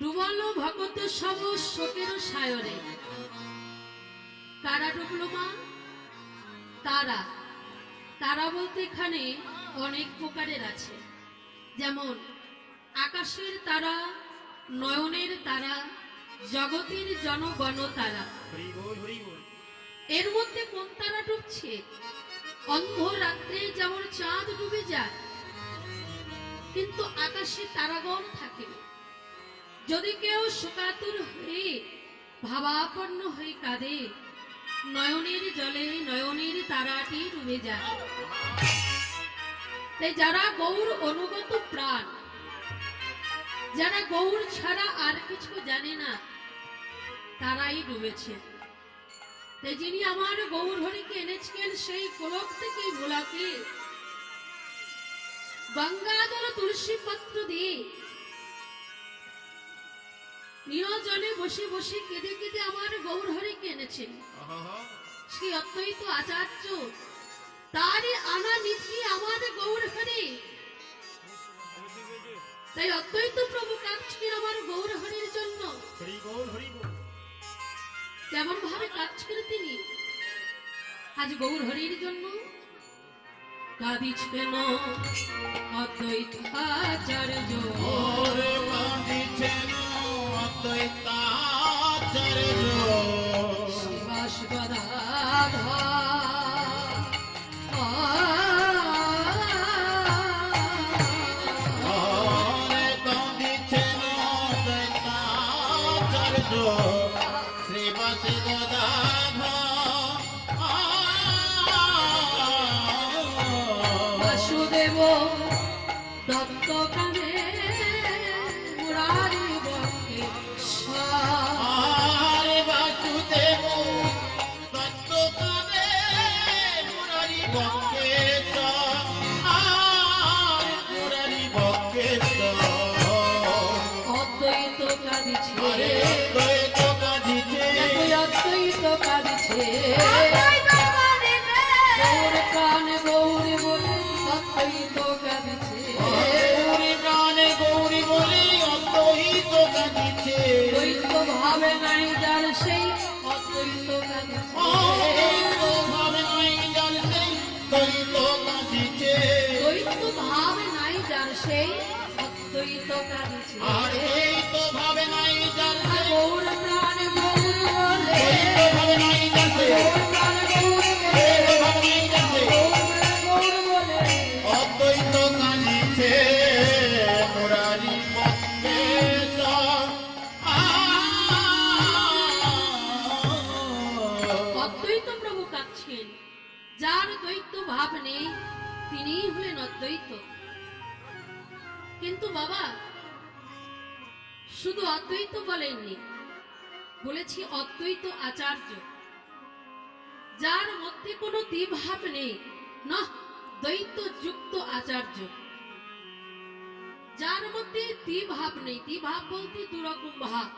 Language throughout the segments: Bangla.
ডুবালো ভগত সব শোকের সায়রে। কারা ডুবলো মা? তারা। তারা বলতে এখানে অনেক প্রকারের আছে, যেমন আকাশের তারা, নয়নের তারা, জগতের জনগণ তারা। এর মধ্যে কোন তারা ডুবছে? অন্ধ রাত্রে যেমন চাঁদ ডুবে যায়, কিন্তু আকাশে তারাগণ থাকে। যদি কেউ শোকাতুর হয়ে ভাবাপন্ন হয়ে কাঁদে, নয়নের জলে নয়নের তারাটি ডুবে যায়। তাই যারা গৌর অনুগত প্রাণ, যারা গৌর ছাড়া আর কিছু জানে না, তারাই ডুবেছে। তাই যিনি আমার গৌর হরিকে এনেছেন সেই গোলক থেকে ভোলাকে গঙ্গাজল তুলসী পত্র দিয়ে নিরজনে বসে বসে কেঁদে কেঁদে আমার গৌর হরিকে এনেছেন। সেই অদ্বৈত আচার্য, তারই আনা নীতি আমার গৌর হরি। তাই অদ্বৈত প্রভু কাঁদছেন আমার গৌর হরির জন্য। কেমন ভাবে কাঁদছেন তিনি আজ গৌর হরির জন্য? কাঁদিছেন অদ্বৈত আচার্য, শ্রীবাস গদাধর। বাসুদেব দত্ত কানে মুরারি বকে বাসুদেব দত্ত কানে মুরারি বকে মুরারি বকে অদ্বৈত কাঁদিছে, অদ্বৈত কাঁদিছে, অদ্বৈত কাঁদিছে। গৌর প্রাণে গৌরী বলে অদ্বৈত কাঁদিছে, গৌরী প্রাণে গৌরী বলে অদ্বৈত কাঁদিছে। দ্বৈত ভাবে নাই যার সেই অদ্বৈত কাঁদিছে, অদ্বৈত ভাবে নাই যার সেই দ্বৈত কাঁদিছে। দ্বৈত ভাবে নাই যার সেই অদ্বৈত কাঁদিছে। আর এই তো ভাবে নাই যার সেই গৌর প্রাণে গৌরী বলে, দ্বৈত ভাবে নাই যার সেই গৌর প্রাণে গৌরী বলে, দ্বৈত ভাবে নাই যার সেই গৌর বলে অদ্বৈত কাঁদিছে। মুরারি বকে অদ্বৈত প্রভু কাঁদছেন। যার দ্বৈত ভাব নেই তিনিই হলেন অদ্বৈত। কিন্তু বাবা শুধু অদ্বৈত বলেননি, বলেছি অদ্বৈত আচার্য। যার মধ্যে কোনো দ্বিভাব নেই, না দ্বৈত যুক্ত আচার্য। যার মধ্যে দ্বিভাব নেই, দ্বিভাব বলতে দুরকম ভাব,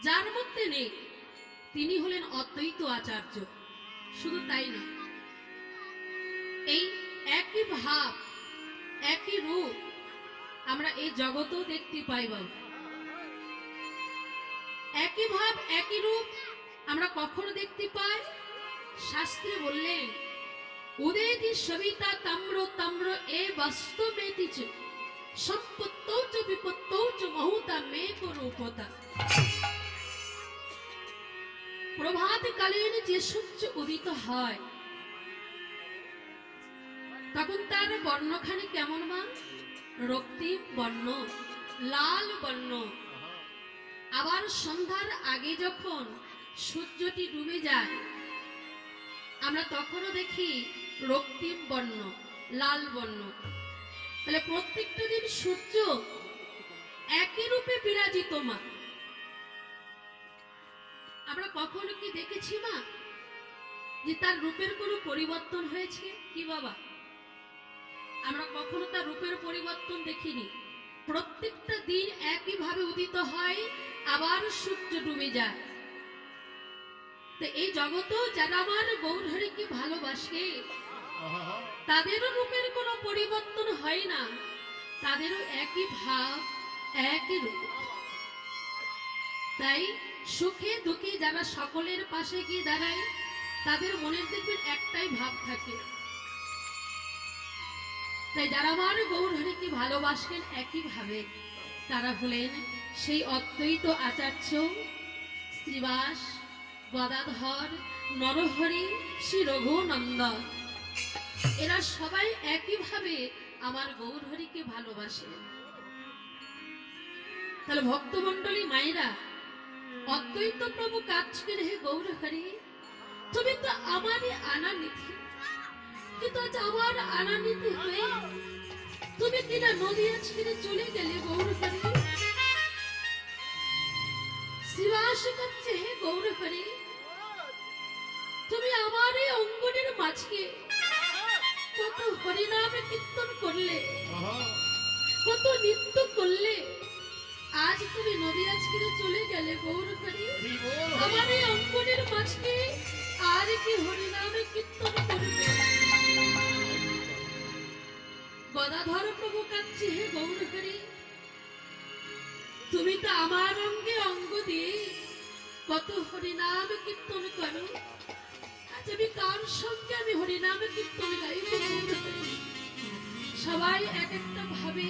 যার মধ্যে নেই তিনি হলেন অদ্বৈত আচার্য। শুধু তাই না, এই একই ভাব একই রূপ আমরা এই জগতেও দেখতে পাই। বাবা একই ভাব একই রূপ আমরা কখনো দেখতে পাই? শাস্ত্রে বললেন উদেতি সবিতা তাম্র তাম্র এ বাস্তবেতিচ সম্পত্তৌ চ বিপত্তৌ চ মহুতা মেঘ রূপতা। প্রভাতকালীন যে সূর্য উদিত হয় তখন তার বর্ণখানি কেমন মা? রক্তিম বর্ণ, লাল বর্ণ। আবার সন্ধ্যার আগে যখন সূর্যটি ডুবে যায় আমরা তখনও দেখি রক্তিম বর্ণ, লাল বর্ণ। তাহলে প্রত্যেকটা দিন সূর্য একই রূপে বিরাজিত মা। আমরা কখনো কি দেখেছি মা যে তার রূপের কোনো পরিবর্তন হয়েছে কি বাবা? আমরা কখনো তার রূপের পরিবর্তন দেখিনি। প্রত্যেকটা দিন একই ভাবে উদিত হয়, আবার সূর্য ডুবে যায়। তো এই জগতেও যারা আমার গৌর হরিকে ভালোবাসে তাদেরও রূপের কোনো পরিবর্তন হয় না, তাদেরও একই ভাব একই রূপ। তাই সুখে দুঃখে যারা সকলের পাশে গিয়ে দাঁড়ায় তাদের মনের দেখবেন একটাই ভাব থাকে। তাই যারা আমার গৌরহরিকে ভালোবাসেন একইভাবে তারা হলেন সেই অদ্বৈত আচার্য শ্রীবাস, গদাধর, নরহরি, শ্রী রঘুনন্দন। এরা সবাই একইভাবে আমার গৌরহরিকে ভালোবাসে। তাহলে ভক্তমণ্ডলী মায়েরা, অদ্বৈত প্রভু কাঁদছেন, হে গৌরহরি তুমি তো আমারই আনানিধি, কিন্তু আজ আমার আনানিধি হয়ে তুমি কিনা নদিয়া ছেড়ে চলে গেলে গৌরহরি। শ্রীবাস কাঁদছে, হে গৌরহরি তুমি আমার এই অঙ্গনের মাঝে কত হরিনামে কীর্তন করলে, কত নৃত্য করলে, আজ তুমি নদিয়া ছেড়ে চলে গেলে গৌরহরি। আমার এই অঙ্গনের মাঝে আর কি হরিনামে কীর্তন করবে? গদাধর প্রভু কাঁদছে, হে গৌরহরি তুমি তো আমার অঙ্গে অঙ্গ দিয়ে কত হরিনাম কীর্তন করো, আজ আমি কার সঙ্গে আমি হরিনাম কীর্তন গাইব? সবাই এক একটা ভাবে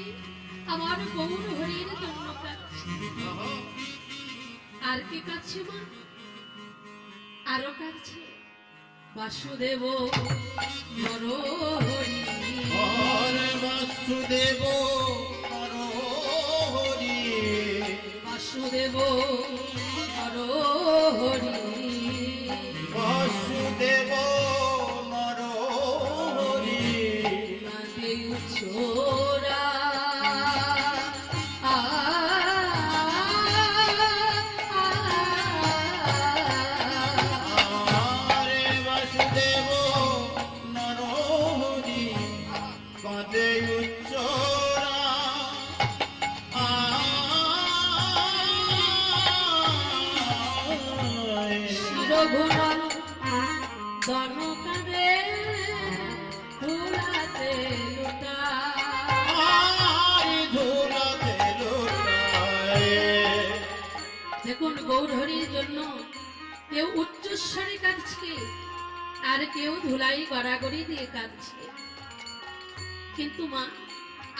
আমার গৌরহরির জন্য কাঁদছে। আর কে কাঁদছে মা? আরো কাঁদছে বাসুদেব নরহরি, বাসুদেব নরহরি, বাসুদেব নরহরি, বাসুদেব নরহরি, কাঁদে ছোরা আরে বাসুদেব নরহরি কাঁদে উচ্চরা। শিরঘুনন দন কাঁদে ধুলাতে লুটা। দেখুন গৌরহরির জন্য কেউ উচ্চস্বরে কাঁদছে আর কেউ ধুলাই গড়াগড়ি দিয়ে কাঁদছে। কিন্তু মা,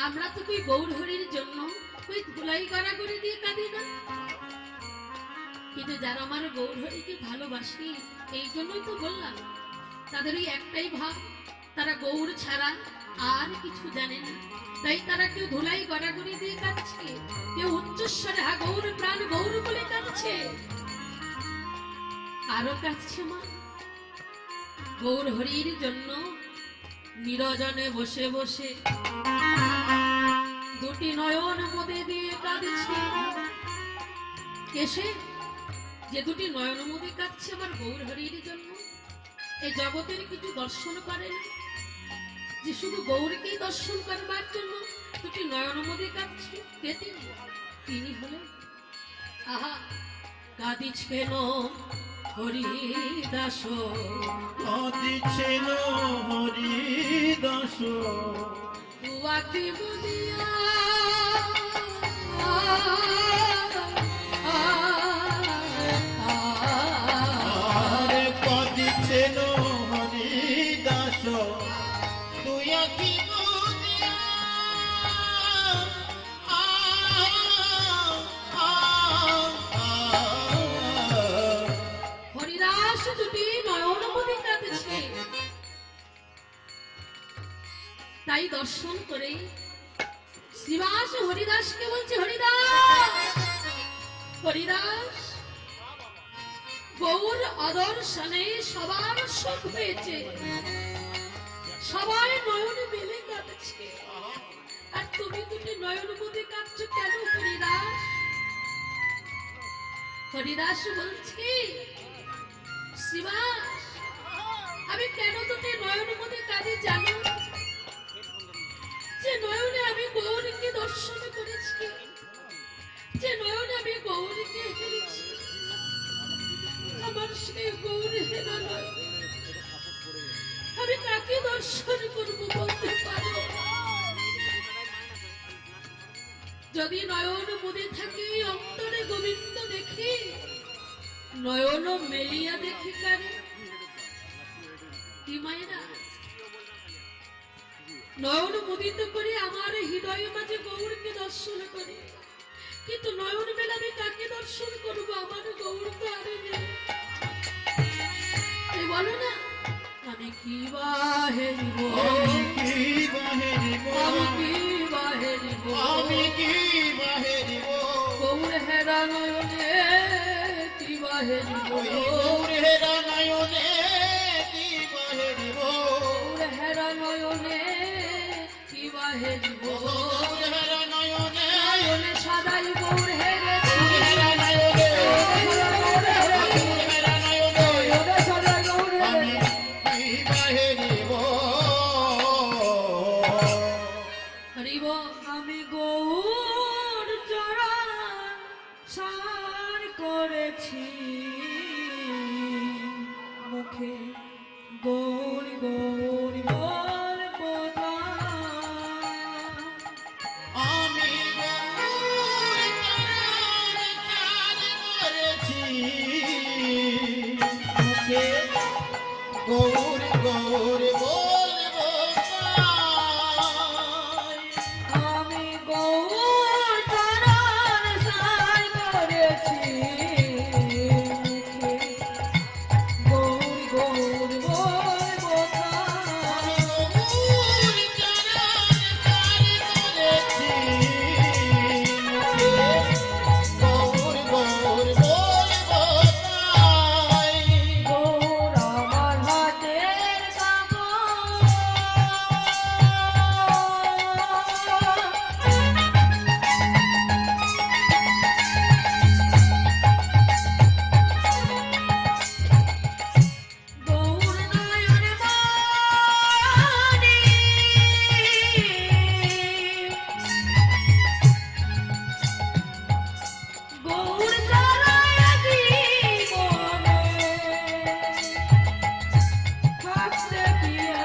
আমরা তো ওই গৌরহরির জন্য ওই ধুলাই গড়াগড়ি দিয়ে কাঁদি না। কিন্তু যারা আমার গৌরহরিকে ভালোবাসে, এই জন্যই তো বললাম তাদের ওই একটাই ভাব, তারা গৌর ছাড়া আর কিছু জানে না। তাই তারা কেউ ধুলাই গড়াগড়ি দিয়ে কাঁদছে, কেউ উচ্চস্বরে হা গৌর প্রাণ গৌর বলে কাঁদছে। আরো কাঁদছে মা গৌরহরির জন্য নিরজনে বসে বসে দুটি নয়ন মদে দিয়ে কাঁদছে। কেসে যে দুটি নয়ন মদে কাঁদছে আমার গৌরহরির জন্য, এই জগতের কিছু দর্শন করে না, যে শুধু গৌরকেই দর্শন করবার জন্য দুটি নয়ন মদে কাঁদছে। কে তিনি? তিনি হলেন আহা কাঁদিছেন হরিদাস, কাঁদিছেন হরিদাস, তুয়াকে বলিয়া আরে কাঁদিছেন হরিদাস, তুই কি বুঝিয়া হরিদাস দুটি নয়ন মদে কাঁদছে। তাই দর্শন করে শ্রীবাস হরিদাসকে বলছে, হরিদাস হরিদাস গৌর অদর্শনে সবার সুখ হয়েছে, সবাই নয়ন মেলে কাঁদছে, আর তুমি দুটি নয়ন মধ্যে কাঁদছো কেন হরিদাস? হরিদাস বলছি, শ্রীবাস আমি কেন দুটি নয়ন মধ্যে কাঁদি জানো? যে নয়নে আমি গৌরীকে দর্শন করেছি, যে নয়নে আমি গৌরীকে হেরেছি, আমার সেই গৌরী হেরা নয়, আমি কাকে দর্শন করবো বলতে পারো? যদি নয়ন মুদে থাকি অন্তরে গোবিন্দ দেখি, নয়ন মেলিয়া দেখি কারে। কি মায়েরা, নয়ন মুদিত করে আমার হৃদয় মাঝে গৌরকে দর্শন করে, কিন্তু নয়ন মেলাবে কাকে দর্শন করবো? আমার গৌর তো আরে নেই। এই বলো না, আমি কি বাহেরিব, আমি কি বাহেরিব, আমি কি বাহেরিব, আমি কি বাহেরিব, গৌর হেরা নয়নে কি বাহেরিব, ওই গৌর হেরা নয়নে কি বাহেরিব, গৌর হেরা নয়নে কি বাহেরিব, গৌর হেরা নয়নে, নয়নে সাদাই গৌর হেরেছি, গৌর হেরা নয়নে, গৌর হেরেছি, গৌর হেরা নয়নে, নয়নে সাদাই গৌর আমি হেরেছি। কি বাহেরিব। হরিব, আমি গৌর চরণ সার করেছি, মুখে গৌর গৌর বলবো না। আমি গৌর চরণ সার করেছি, মুখে গৌর গৌর বলবো নাই। আমি গৌর চরণ সার করেছি, মুখে গৌর গৌর বলবো না। আমি গৌর চরণ সার করেছি, মুখে গৌর গৌর বলবো নাই। গৌর আমার হাতের কাগজ, গৌর নয়ন মণি, গৌর চরণ জীবনে থাকতে দিয়ে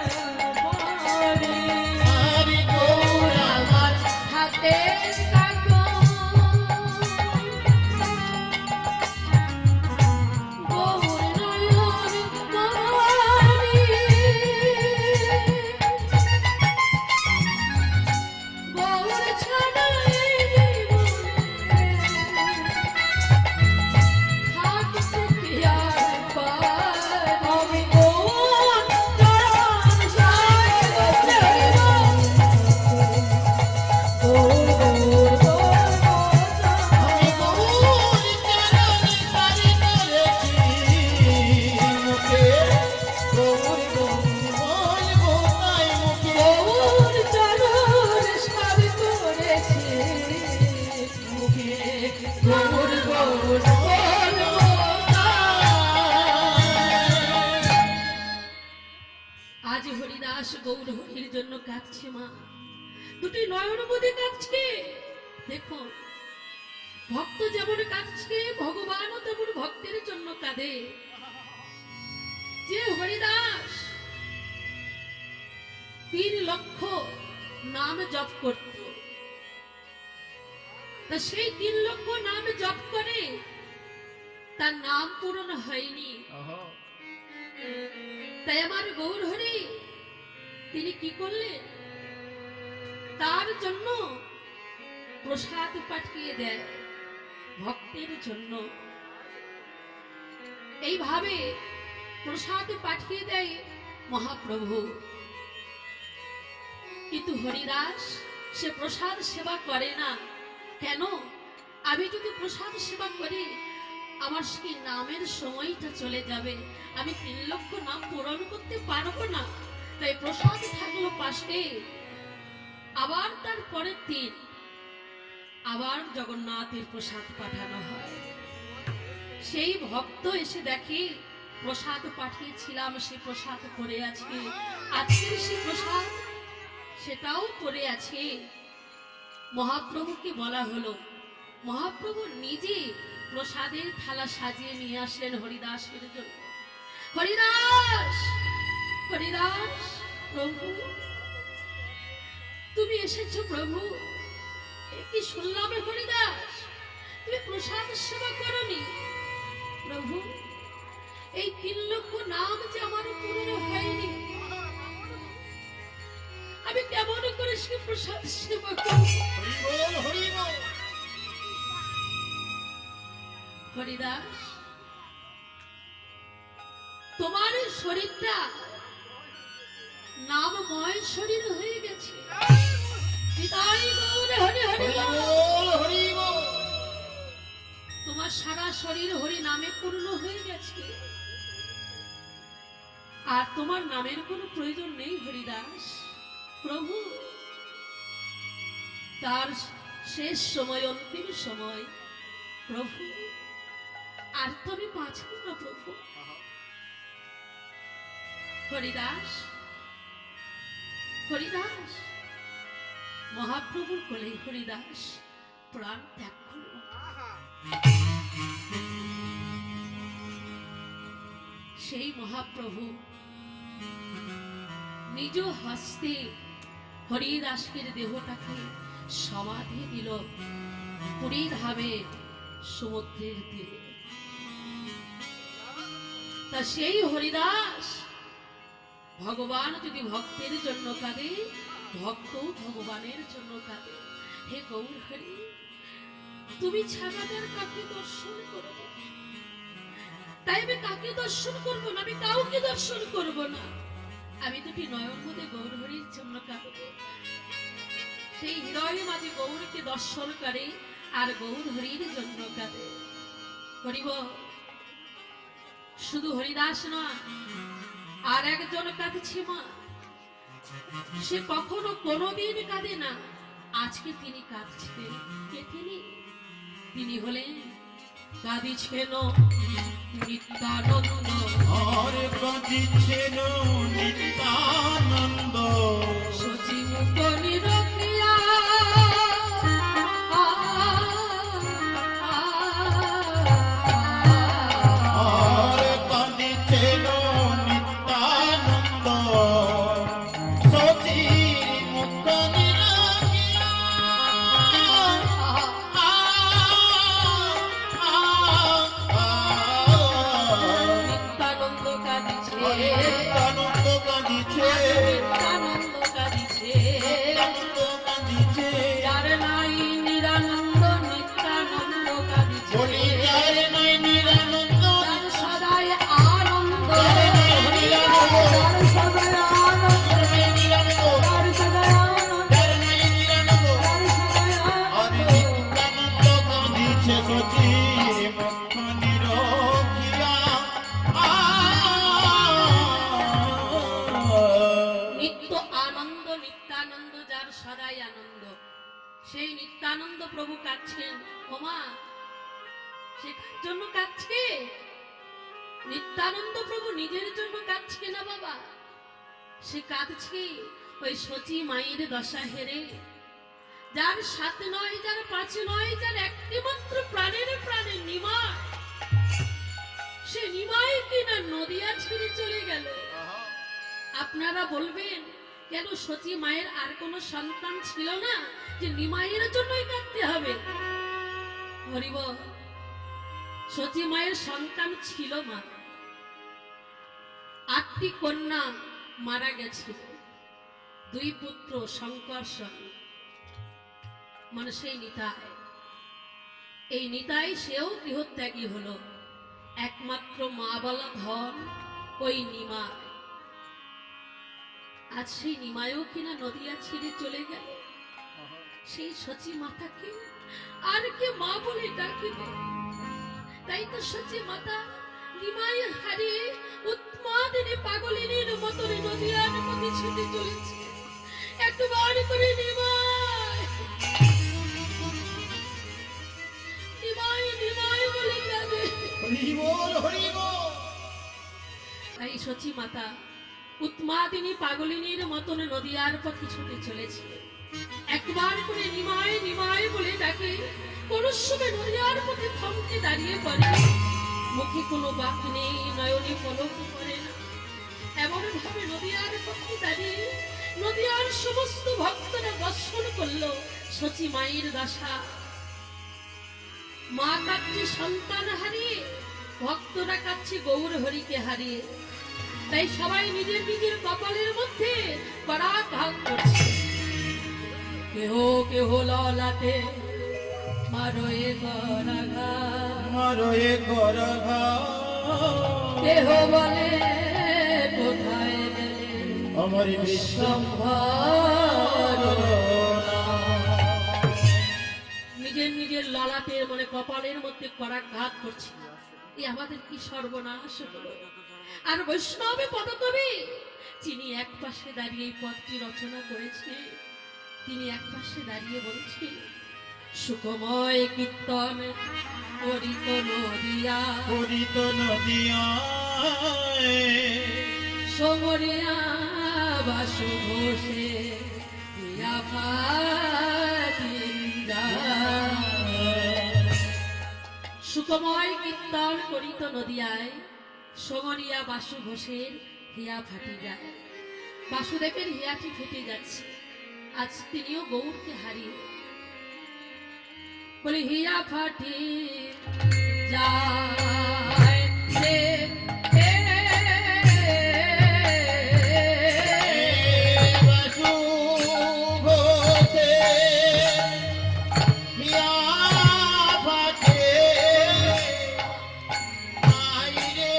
পারি। হরি গৌর আমার হাতের কাগজ, গৌর নয়ন মণি, গৌর ছাড়াই জীবনে থাকতে দিয়ে পারি। আমি গৌর চরণ সার করেছি, গৌর গৌর বলবো না। আমি গৌর চরণ সার করেছি, মুখে গৌর গৌর বলবো নাই। মুখে গৌর চরণ সার করেছি, মুখে গৌর গৌর বলবো না। আজ হরিদাস গৌর হরির জন্য কাঁদছে মা, দুটি নয়ন বোধে কাঁদছে। দেখো, ভক্ত যেমন কাঁদছে, ভগবানও তেমন ভক্তের জন্য কাঁদে। যে হরিদাস 3 লক্ষ নাম জপ করত, তা সেই 3 লক্ষ নাম জপ করে তার নাম পূরণ হয়নি। তাই আমার গৌর হরি তিনি কি করলেন? তার জন্য প্রসাদ পাঠিয়ে দেয় ভক্তের জন্য। এইভাবে প্রসাদ পাঠিয়ে দেয় মহাপ্রভু। কিন্তু হরিদাস সে প্রসাদ সেবা করে না। কেন? আমি যদি প্রসাদ সেবা করি, আমার সেই নামের সময়টা চলে যাবে, আমি 3 লক্ষ নাম পূরণ করতে পারবো না। তাই প্রসাদ থাকলো পাশে। আবার তার পরের দিন আবার জগন্নাথের প্রসাদ পাঠানো হয়। সেই ভক্ত এসে দেখে প্রসাদ পাঠিয়েছিলাম, সে প্রসাদ পড়ে আছে, আজকের সে প্রসাদ সেটাও পড়ে আছে। মহাপ্রভুকে বলা হলো, মহাপ্রভু নিজে প্রসাদের থালা সাজিয়ে নিয়ে আসলেন হরিদাসের জন্য। হরিদাস, হরিদাস, প্রভু তুমি এসেছো প্রভু। কি শুনলাম হরিদাস, তুমি প্রসাদ সেবা করনি? প্রভু, এই 3 লক্ষ নাম যে আমার পূর্ণ হয়নি, আমি কেমন করে সে প্রসাদ সেবা করব? হরি বল। হরিদাস, তোমার এই শরীরটা নামময় শরীর হয়ে গেছে। নিতাই গৌর হরি হরি বল। হরি বল। তোমার সারা শরীর হরি নামে পূর্ণ হয়ে গেছে, আর তোমার নামের কোনো প্রয়োজন নেই হরিদাস। প্রভু, তার শেষ সময়, অন্তিম সময়, প্রভু আর তো আমি বাঁচব না প্রভু। হরিদাস, হরিদাস, মহাপ্রভুর কোলে হরিদাস প্রাণ ত্যাগ করল। সেই মহাপ্রভু নিজ হস্তে হরিদাসের দেহটাকে সমাধি দিল পুরী ধামে সমুদ্রের তীরে। তা সেই হরিদাস, ভগবান যদি ভক্তের জন্য কাঁদে, ভক্ত ভগবানের জন্য কাঁদে। হে গৌর হরি, তুমি ছাড়া আর কাকে দর্শন করবো? তাই আমি কাকে দর্শন করবো না, আমি কাউকে দর্শন করব না। আমি দুটি নয়ন মধ্যে গৌর হরির জন্য কাঁদবো। সেই হৃদয় মাঝে গৌরকে দর্শন করে আর গৌর হরির জন্য কাঁদে। হরিব, শুধু হরিদাস নয়, আর একজন কাঁদছে মা। সে কখনো কোনোদিন কাঁদে না, আজকে তিনি কাঁদছেন। কে তিনি? তিনি হলেন কাঁদিছেন নিত্যানন্দ। আর কাঁদিছেন নিত্যানন্দ। শচী মুখ নিরখিয়া আর কাঁদিছেন নিত্যানন্দ। শচী মুখ নিরখিয়া নিত্যানন্দ কাঁদিছে, নিত্যানন্দ কাঁদিছে। নিত্যানন্দ কাঁদিছে। নিত্যানন্দ কাঁদিছে। যার নাই নিরানন্দ, নিত্যানন্দ কাঁদিছে। বলি যার নাই নিরানন্দ, যার সদাই আনন্দ, যার নাই নিরানন্দ, যার সদাই আনন্দ, যার নাই নিরানন্দ, যার সদাই আনন্দ, যার নাই নিরানন্দ। যার সদাই আর আনন্দ। নিত্যানন্দ কাঁদিছে শচী মুখ নিরখিয়া। নিত্য আনন্দ, নিত্যানন্দ, যার সদাই আনন্দ, সেই নিত্যানন্দ প্রভু কাঁদছেন। ওমা, সে কার জন্য কাঁদছে? নিত্যানন্দ প্রভু নিজের জন্য কাঁদছে না বাবা, সে কাঁদছে ওই শচী মায়ের দশা হেরে। যার 7 নয়, যার 5 নয়, যার একটি মাত্র প্রাণের প্রাণে নিমাই, সে নিমাই কিনা নদিয়া ছেড়ে চলে গেল। আপনারা বলবেন, কেন শচী মায়ের আর কোনো সন্তান ছিল না যে নিমাইয়ের জন্যই কাঁদতে হবে? হরিব, শচী মায়ের সন্তান ছিল মা, 8টি কন্যা মারা গেছিল, 2 পুত্র সংকর্ষণ, মানে সেই নিতাই। এই নিতাই সেও গৃহত্যাগী হলো, একমাত্র মা বলা ধন ওই নিমাই। আজ সেই নিমাইও কিনা নদিয়া ছেড়ে চলে গেল। সেই শচী মাতাকে আর কে মা বলে ডাকিবে? তাই তো শচী মাতা নিমাই হারিয়ে উন্মাদিনী পাগলিনীর মতন নদিয়ার পথে ছুটে চলেছে। একবার করে নিমাই, নিমাই, নিমাই বলে কাঁদে। হরি বল, হরি বল। তাই শচী মাতা উন্মাদিনী পাগলিনীর মতন নদিয়ার পথে ছুটে চলেছে। একবার করে নিমাই, নিমাই বলে ডাকে। কোন সময় নদিয়ার পথে থমকে দাঁড়িয়ে পড়ে, মুখে কোনো বাক নেই, নয়নে পলক করে না। এমন ভাবে নদিয়ার পথে দাঁড়িয়ে নদিয়ার সমস্ত ভক্তরা দর্শন করলো সচি মায়ের দশা, মা কাঁদছে সন্তান হারিয়ে, ভক্তরা কাঁদছে গৌর হরিকে হারিয়ে। তাই সবাই নিজের নিজের কপালের মধ্যে করাঘাত করছে। কেহ কেহ ললাটে মারয়ে করাঘাত, মারয়ে করাঘাত, কেহ বলে কোথায় গেলে আমার বিশ্বম্ভর। নিজের নিজের ললাটের মানে কপালের মধ্যে করাঘাত করছে। এই আমাদের কি সর্বনাশ হলো। আর বৈষ্ণবে পদকবি যিনি এক পাশে দাঁড়িয়ে এই পদটি রচনা করেছে, তিনি এক পাশে দাঁড়িয়ে বলছে, সুখময় কীর্তন করিত নদিয়া, করিত নদিয়া, সমরিয়া বাসু ঘোষে ইয়া ফাতিন্দা। সুখময় কীর্তন করিত নদিয়ায়, সমরিয়া বাসু ঘোষের হিয়া ফাটি যায়। বাসুদেবের হিয়াটি ফেটে যাচ্ছে। আজ তিনিও গৌরকে হারিয়ে বলে হিয়া ফাটি যায় রে, বাসু ঘোষে হিয়া ফাটে, মাইরে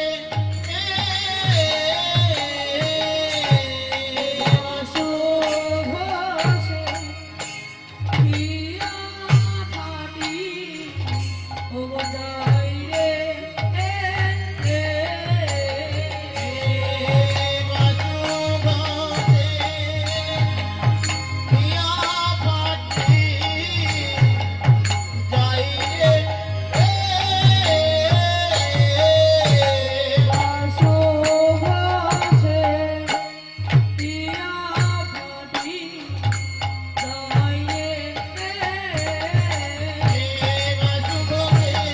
বাসু ঘোষে হিয়া ফাটি ও যায় রে, বাসু ঘোষে হিয়া ফাটে, যাই রে বাসু ঘোষে হিয়া ফাটি যায় রে। বাসু ঘোষে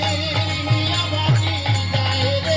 হিয়া ফাটে, যাই রে